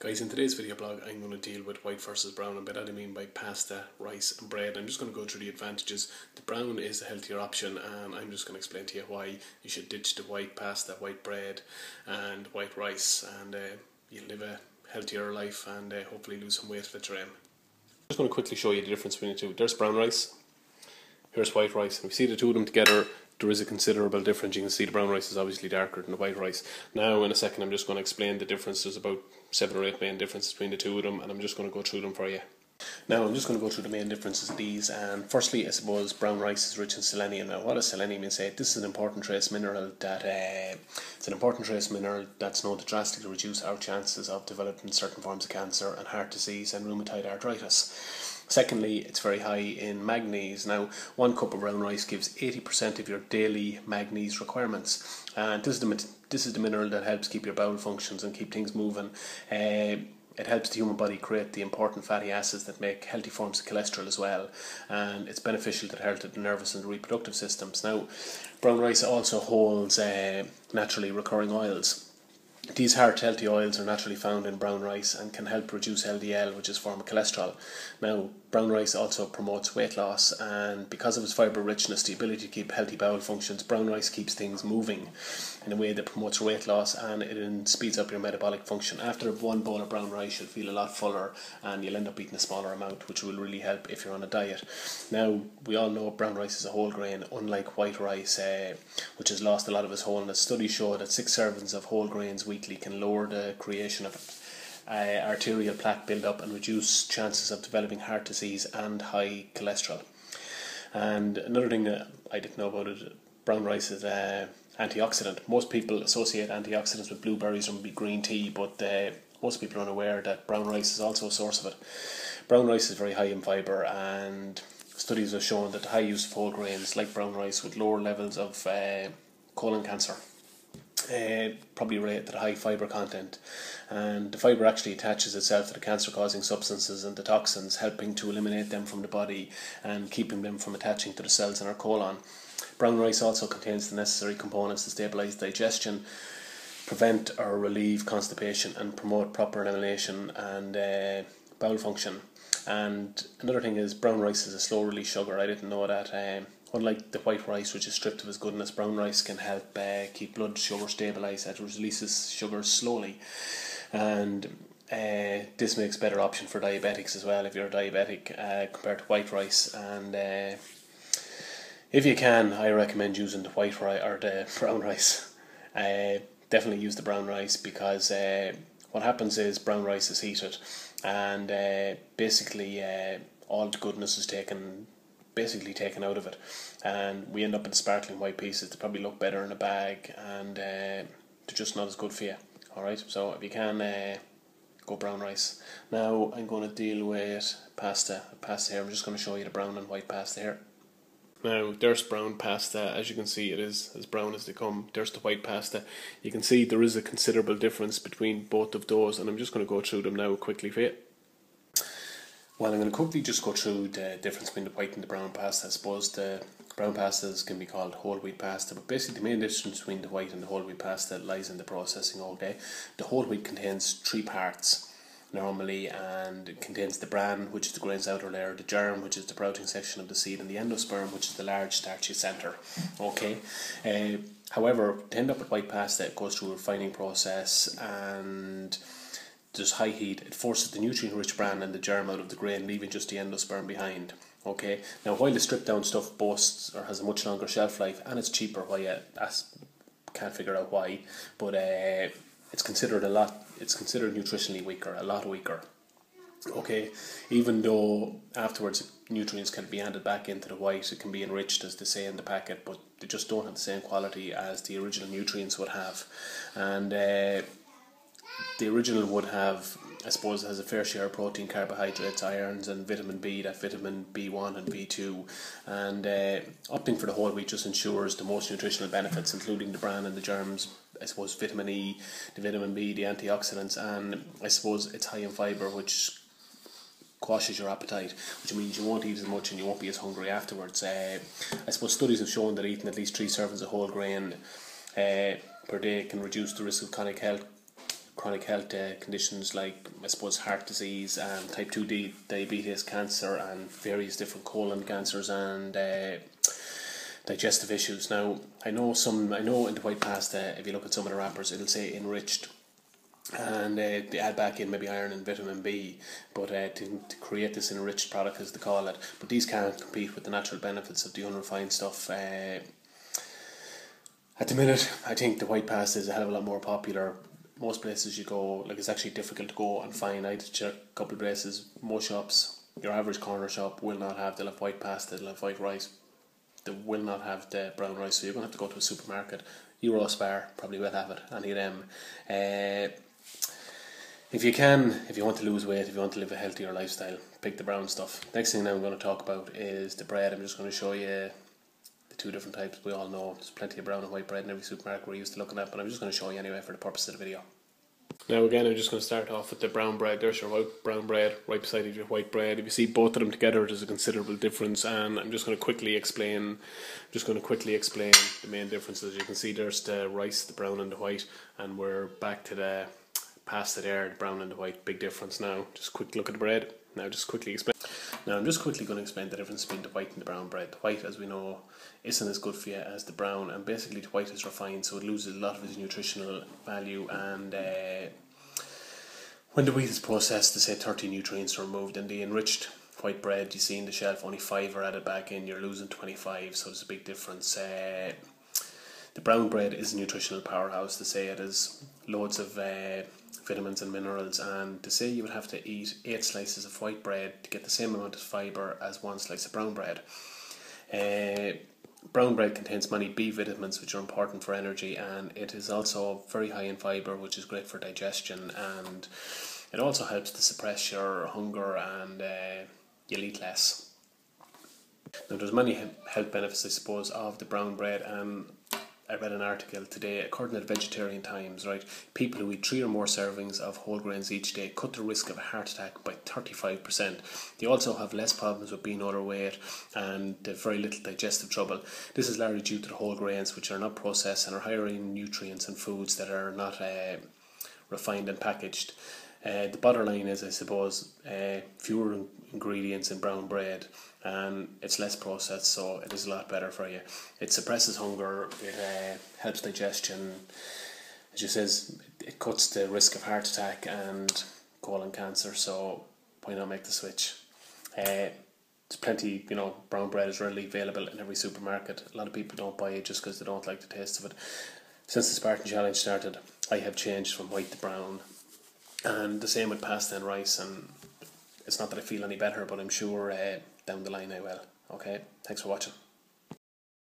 Guys, in today's video blog I'm going to deal with white versus brown, and by that I mean by pasta, rice and bread. I'm just going to go through the advantages. The brown is a healthier option, and I'm just going to explain to you why you should ditch the white pasta, white bread and white rice, and you'll live a healthier life and hopefully lose some weight if it's your aim. I'm just going to quickly show you the difference between the two. There's brown rice, here's white rice, and if you see the two of them together, there is a considerable difference. You can see the brown rice is obviously darker than the white rice. Now in a second I'm just going to explain the difference. There's about 7 or 8 main differences between the two of them, and I'm just going to go through them for you. Now I'm just going to go through the main differences of these, and firstly I suppose brown rice is rich in selenium. Now what does selenium mean? This is an important trace mineral that's known to drastically reduce our chances of developing certain forms of cancer and heart disease and rheumatoid arthritis. Secondly, it's very high in manganese. Now, 1 cup of brown rice gives 80% of your daily manganese requirements, and this is the mineral that helps keep your bowel functions and keep things moving. It helps the human body create the important fatty acids that make healthy forms of cholesterol as well, and it's beneficial to the health of the nervous and reproductive systems. Now, brown rice also holds naturally recurring oils. These heart-healthy oils are naturally found in brown rice and can help reduce LDL, which is a form of cholesterol. Now, brown rice also promotes weight loss, and because of its fibre richness, the ability to keep healthy bowel functions, brown rice keeps things moving in a way that promotes weight loss, and it speeds up your metabolic function. After 1 bowl of brown rice, you'll feel a lot fuller and you'll end up eating a smaller amount, which will really help if you're on a diet. Now, we all know brown rice is a whole grain, unlike white rice, which has lost a lot of its wholeness. Studies show that 6 servings of whole grains weekly can lower the creation of arterial plaque build-up and reduce chances of developing heart disease and high cholesterol. And another thing that I didn't know about it, brown rice is antioxidant. Most people associate antioxidants with blueberries or maybe green tea, but most people are unaware that brown rice is also a source of it. Brown rice is very high in fibre, and studies have shown that the high use of whole grains like brown rice with lower levels of colon cancer, probably related to the high fibre content, and the fibre actually attaches itself to the cancer causing substances and the toxins, helping to eliminate them from the body and keeping them from attaching to the cells in our colon. Brown rice also contains the necessary components to stabilise digestion, prevent or relieve constipation and promote proper elimination and bowel function. And another thing is brown rice is a slow release sugar. I didn't know that. Unlike the white rice, which is stripped of its goodness, brown rice can help keep blood sugar stabilised as it releases sugars slowly, and this makes a better option for diabetics as well if you're a diabetic compared to white rice. And if you can, I recommend using the white rice or the brown rice. Definitely use the brown rice, because what happens is brown rice is heated, and basically all the goodness is taken out of it, and we end up in sparkling white pieces. They probably look better in a bag, and they're just not as good for you. Alright, so if you can, go brown rice. Now I'm going to deal with pasta here. I'm just going to show you the brown and white pasta here. Now there's brown pasta. As you can see, it is as brown as they come. There's the white pasta. You can see there is a considerable difference between both of those, and I'm just going to go through them now quickly for you. Well, I'm going to quickly just go through the difference between the white and the brown pasta. I suppose the brown pastas can be called whole wheat pasta, but basically the main difference between the white and the whole wheat pasta lies in the processing. Okay, the whole wheat contains 3 parts normally, and it contains the bran, which is the grain's outer layer, the germ, which is the sprouting section of the seed, and the endosperm, which is the large starchy centre. Okay, however, to end up with white pasta, it goes through a refining process, and there's high heat. It forces the nutrient-rich bran and the germ out of the grain, leaving just the endosperm behind. Okay. Now, while the stripped-down stuff boasts or has a much longer shelf life and it's cheaper, can't figure out why, but it's considered nutritionally weaker, a lot weaker. Okay. Even though afterwards nutrients can be added back into the white, it can be enriched as they say in the packet, but they just don't have the same quality as the original nutrients would have, and the original would have, I suppose, has a fair share of protein, carbohydrates, irons and vitamin B, that vitamin B1 and B2, and opting for the whole wheat just ensures the most nutritional benefits, including the bran and the germs, I suppose vitamin E, the vitamin B, the antioxidants, and I suppose it's high in fibre, which quashes your appetite, which means you won't eat as much and you won't be as hungry afterwards. I suppose studies have shown that eating at least 3 servings of whole grain per day can reduce the risk of chronic chronic health conditions like, I suppose, heart disease and type 2 diabetes, cancer, and various different colon cancers and digestive issues. Now, I know in the white pasta, if you look at some of the wrappers, it'll say enriched, and they add back in maybe iron and vitamin B, but to create this enriched product, as they call it. But these can't compete with the natural benefits of the unrefined stuff. At the minute, I think the white pasta is a hell of a lot more popular. Most places you go, like, it's actually difficult to go and find. I had to check a couple of places. Most shops, your average corner shop, will not have. They'll have white pasta, they'll have white rice. They will not have the brown rice, so you're going to have to go to a supermarket. Eurospar probably will have it, any of them. If you want to lose weight, if you want to live a healthier lifestyle, pick the brown stuff. Next thing now I'm going to talk about is the bread. I'm just going to show you the two different types. We all know there's plenty of brown and white bread in every supermarket we're used to looking at, but I'm just going to show you anyway for the purpose of the video. Now again, I'm just going to start off with the brown bread. There's your white brown bread, right beside of your white bread. If you see both of them together, there's a considerable difference, and I'm just going to quickly explain the main differences. You can see there's the rice, the brown and the white, and we're back to the pasta there, the brown and the white. Big difference now. Just quick look at the bread. Now I'm just quickly going to explain the difference between the white and the brown bread. The white, as we know, isn't as good for you as the brown, and basically the white is refined, so it loses a lot of its nutritional value, and when the wheat is processed, they say 30 nutrients are removed. In the enriched white bread, you see in the shelf only 5 are added back in, you're losing 25, so there's a big difference. The brown bread is a nutritional powerhouse. They say it has loads of vitamins and minerals, and to say you would have to eat 8 slices of white bread to get the same amount of fibre as 1 slice of brown bread. Brown bread contains many B vitamins, which are important for energy, and it is also very high in fibre, which is great for digestion, and it also helps to suppress your hunger, and you'll eat less. Now, there's many health benefits, I suppose, of the brown bread, and I read an article today, according to Vegetarian Times, right? People who eat 3 or more servings of whole grains each day cut the risk of a heart attack by 35%. They also have less problems with being overweight and very little digestive trouble. This is largely due to the whole grains, which are not processed and are higher in nutrients and foods that are not refined and packaged. The bottom line is, I suppose, fewer ingredients in brown bread, and it's less processed, so it is a lot better for you. It suppresses hunger, it helps digestion. As you says, it cuts the risk of heart attack and colon cancer, so why not make the switch? There's plenty, brown bread is readily available in every supermarket. A lot of people don't buy it just because they don't like the taste of it. Since the Spartan Challenge started, I have changed from white to brown, and the same with pasta and rice, and it's not that I feel any better, but I'm sure down the line I will. Okay, thanks for watching.